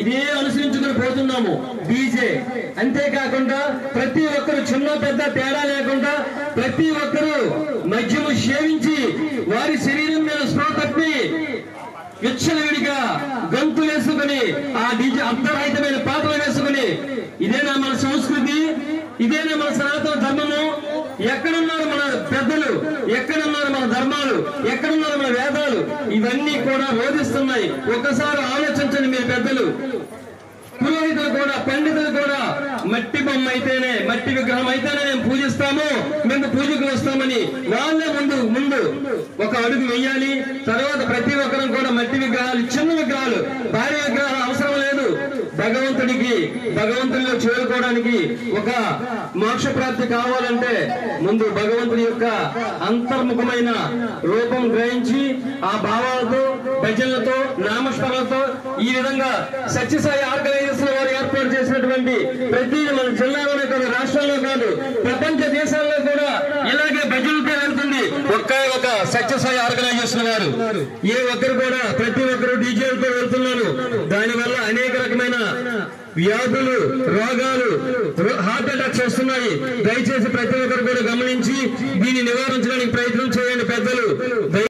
ఇదే అనుసరించుకుని పోతున్నాము డీజే. అంతేకాకుండా ప్రతి ఒక్కరు చిన్న పెద్ద తేడా లేకుండా ప్రతి ఒక్కరూ మద్యము సేవించి వారి శరీరం మీద స్పృహ తప్పి విచ్చలవిడిగా గంతులు వేసుకుని ఆ డీజే అర్థరహితమైన పాటలు వేసుకుని, ఇదేనా మన సంస్కృతి? ఇదేనా మన సనాతన ధర్మము? ఎక్కడున్నారు మన పెద్దలు? ఎక్కడున్నారు మన ధర్మాలు? ఎక్కడున్నారు మన వేదాలు? ఇవన్నీ కూడా రోధిస్తున్నాయి. ఒక్కసారి ఆలోచించండి మీరు పెద్దలు. పురోహితులు కూడా, పండితులు కూడా మట్టి బొమ్మ అయితేనే, మట్టి విగ్రహం అయితేనే మేము పూజిస్తాము, మేము పూజకు వస్తామని వాళ్ళే ముందు ఒక అడుగు వేయాలి. తర్వాత ప్రతి ఒక్కరం కూడా మట్టి విగ్రహాలు, చిన్న విగ్రహాలు, భారీ విగ్రహాలు అవసరం లేదు. భగవంతునిలో చేరుకోవడానికి ఒక మోక్ష ప్రాప్తి కావాలంటే ముందు భగవంతుని యొక్క అంతర్ముఖమైన రూపం గ్రహించి ఆ భావాలతో, భజనలతో, నామస్మరణలతో ఈ విధంగా సత్యసాయి ఆర్గనైజేషన్ వారు ఏర్పాటు చేసినటువంటి ప్రతి మన జిల్లాలోనే కాదు, రాష్ట్రంలో కాదు, ప్రపంచ దేశాల్లో కూడా ఇలాగే భజనలతో వెళ్తుంది ఒక సత్యసాయి ఆర్గనైజేషన్ వారు. ఏ ఒక్కరు కూడా ప్రతి ఒక్కరు డీజేలతో వెళ్తున్నారు. దానివల్ల అనేక రకమైన వ్యాధులు, రోగాలు, హార్ట్ అటాక్స్ వస్తున్నాయి. దయచేసి ప్రతి ఒక్కరు కూడా గమనించి దీన్ని నివారించడానికి ప్రయత్నం చేయండి పెద్దలు.